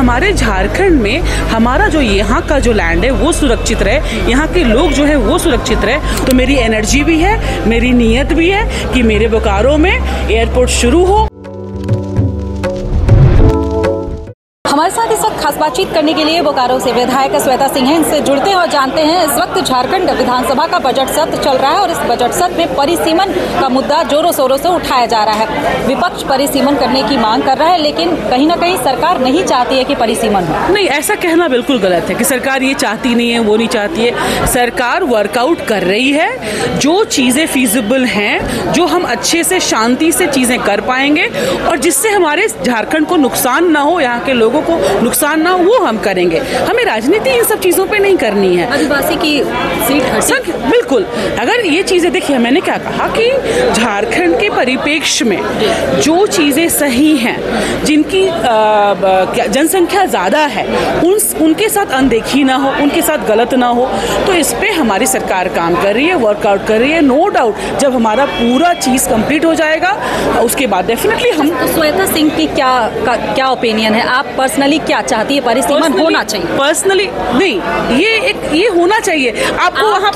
हमारे झारखंड में हमारा जो यहाँ का जो लैंड है वो सुरक्षित रहे, यहाँ के लोग जो है वो सुरक्षित रहे। तो मेरी एनर्जी भी है, मेरी नीयत भी है कि मेरे बोकारो में एयरपोर्ट शुरू हो। हमारे साथ इस वक्त खास बातचीत करने के लिए बोकारो से विधायक श्वेता सिंह हैं। इनसे जुड़ते हैं और जानते हैं इस वक्त झारखंड विधानसभा का बजट सत्र चल रहा है और इस बजट सत्र में परिसीमन का मुद्दा जोरों शोरों से उठाया जा रहा है। विपक्ष परिसीमन करने की मांग कर रहा है, लेकिन कहीं ना कहीं सरकार नहीं चाहती है कि परिसीमन हो। नहीं, ऐसा कहना बिल्कुल गलत है कि सरकार ये चाहती नहीं है, वो नहीं चाहती है। सरकार वर्कआउट कर रही है, जो चीजें फीजिबल हैं, जो हम अच्छे से शांति से चीजें कर पाएंगे और जिससे हमारे झारखंड को नुकसान ना हो, यहाँ के लोगों को नुकसान ना हो, वो हम करेंगे। हमें राजनीति इन सब चीजों पे नहीं करनी है। आदिवासी की सीट बिल्कुल, अगर ये चीजें देखिए, मैंने क्या कहा कि झारखंड के परिप्रेक्ष्य में जो चीजें सही हैं, जिनकी जनसंख्या ज्यादा है, उनके साथ अनदेखी ना हो, उनके साथ गलत ना हो, तो इस पे हमारी सरकार काम कर रही है, वर्कआउट कर रही है। नो डाउट जब हमारा पूरा चीज कंप्लीट हो जाएगा उसके बाद डेफिनेटली हम। श्वेता सिंह की क्या ओपिनियन है? आप पर्सनली क्या चाहती है? परिसीमन होना चाहिए? पर्सनली नहीं, ये होना चाहिए। आपको वहाँ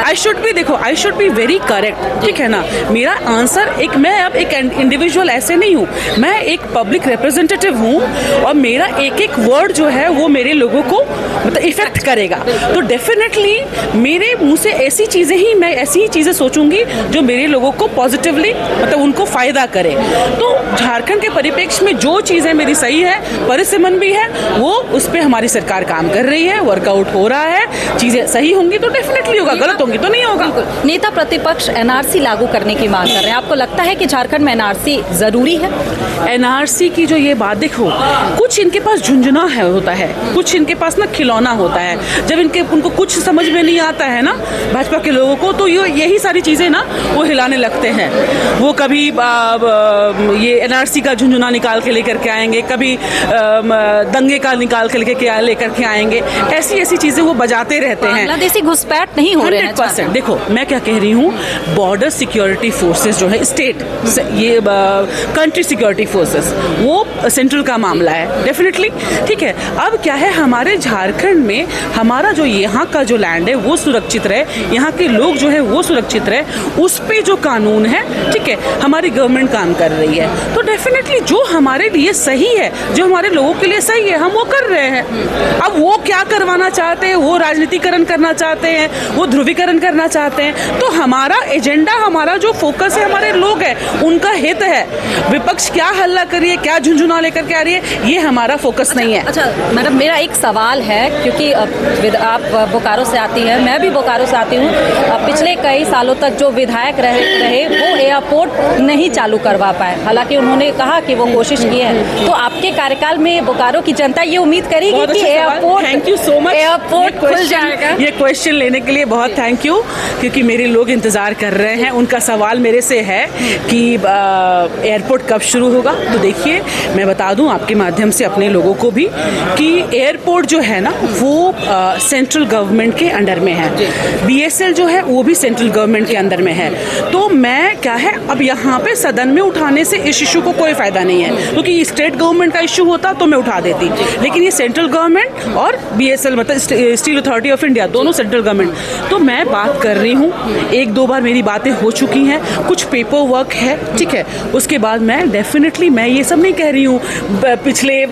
I should be very correct, ठीक है ना। मेरा आंसर मैं अब एक इंडिविजुअल ऐसे नहीं हूँ, मैं एक पब्लिक रिप्रेजेंटेटिव हूँ और मेरा एक वर्ड जो है वो मेरे लोगों को मतलब इफेक्ट करेगा। तो डेफिनेटली मेरे मुंह से ऐसी चीजें सोचूंगी जो मेरे लोगों को पॉजिटिवली मतलब उनको फायदा करे। तो झारखंड के परिप्रेक्ष्य में जो चीजें मेरी सही है, परिसीमन भी है, वो उस पे हमारी सरकार काम कर रही है, वर्कआउट हो रहा है। चीजें सही होंगी तो डेफिनेटली होगा, गलत होंगी तो नहीं होगा। नेता प्रतिपक्ष एनआरसी लागू करने की मांग कर रहे हैं। आपको लगता है कि झारखंड में एनआरसी जरूरी है? एनआरसी की जो ये बात देखो, कुछ इनके पास झुंझुना होता है, कुछ इनके पास ना खिलौना होता है। जब उनको कुछ समझ में नहीं आता है ना भाजपा के लोगों को, तो यही सारी चीजें ना वो हिलाने लगते हैं। वो कभी ये एनआरसी का झुंझुना निकाल के लेकर के आएंगे, कभी दंगे का निकाल के लेकर के आएंगे। ऐसी चीजें वो बजाते रहते हैं। बांग्लादेशी घुसपैठ नहीं हो रहे हैं 100%। देखो मैं क्या कह रही हूँ, बॉर्डर सिक्योरिटी फोर्सेस जो है स्टेट ये कंट्री सिक्योरिटी फोर्सेस वो सेंट्रल का मामला है डेफिनेटली, ठीक है। अब क्या है, हमारे झारखंड में हमारा जो यहाँ का जो लैंड है वो सुरक्षित रहे, यहाँ के लोग जो है वो सुरक्षित रहे, उस पे जो कानून है, ठीक है, हमारी गवर्नमेंट काम कर रही है। तो डेफिनेटली जो हमारे लिए सही है, जो हमारे लोगों के लिए सही है, हम वो कर रहे हैं। अब वो क्या करवाना चाहते हैं, वो राजनीतिकरण करना चाहते हैं, वो ध्रुवीकरण करना चाहते हैं, तो हमारा एजेंडा, हमारा जो फोकस है, हमारे लोग हैं, उनका हित है। विपक्ष क्या हल्ला कर रही है, क्या झुंझुना लेकर के आ रही है, ये हमारा फोकस नहीं है। अच्छा मैडम, मेरा एक सवाल है, क्योंकि आप बोकारो से आती हैं, मैं भी बोकारो से आती हूँ। पिछले कई सालों तक जो विधायक रहे वो एयरपोर्ट नहीं चालू करवा पाए, हालांकि उन्होंने कहा कि वो कोशिश की है। तो आपके कार्यकाल में बोकारो की जनता ये उम्मीद करेगी कि airport, thank you so much, airport खुल जाएगा? ये क्वेश्चन लेने के लिए बहुत थैंक यू, क्योंकि मेरे लोग इंतजार कर रहे हैं। उनका सवाल मेरे से है कि एयरपोर्ट कब शुरू होगा। तो देखिए, मैं बता दूं आपके माध्यम से अपने लोगों को भी कि एयरपोर्ट जो है ना वो सेंट्रल गवर्नमेंट के अंडर में है। बीएसएल जो है वो भी सेंट्रल गवर्नमेंट के अंदर में है। तो मैं क्या है, अब यहाँ पे सदन में उठाने से इस इशू को कोई फायदा नहीं है, क्योंकि स्टेट गवर्नमेंट का इशू होता तो मैं उठा देती, लेकिन ये सेंट्रल गवर्नमेंट और बीएसएल मतलब स्टील अथॉरिटी ऑफ इंडिया, दोनों सेंट्रल गवर्नमेंट। तो मैं बात कर रही हूँ, एक दो बार मेरी बातें हो चुकी हैं, कुछ पेपर वर्क है, ठीक है। उसके बाद मैं डेफिनेटली, मैं ये सब नहीं कह रही हूँ पिछले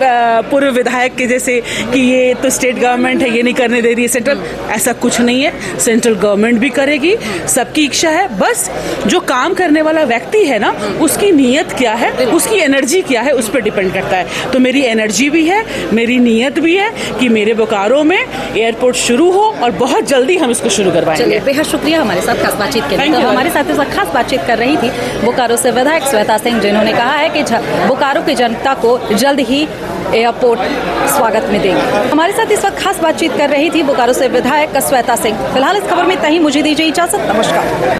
पूर्व विधायक के जैसे कि ये तो स्टेट गवर्नमेंट है, ये नहीं करने दे रही है सेंट्रल। ऐसा कुछ नहीं है, सेंट्रल गवर्नमेंट भी करेगी, सबकी इच्छा है। बस जो काम करने वाला व्यक्ति है ना, उसकी नीयत क्या है, उसकी एनर्जी क्या है, उस पर डिपेंड करता है। तो मेरी एनर्जी भी है, मेरी नीयत भी है कि मेरे बोकारो में एयरपोर्ट शुरू हो और बहुत जल्दी हम इसको शुरू करवाएंगे। बेहद शुक्रिया हमारे साथ खास बातचीत के लिए। तो हमारे साथ इस वक्त खास बातचीत कर रही थी बोकारो से विधायक श्वेता सिंह, जिन्होंने कहा है कि बोकारो की जनता को जल्द ही एयरपोर्ट स्वागत में देंगे। हमारे साथ इस वक्त खास बातचीत कर रही थी बोकारो से विधायक श्वेता सिंह। फिलहाल इस खबर में इतना ही, मुझे दीजिए इजाजत, नमस्कार।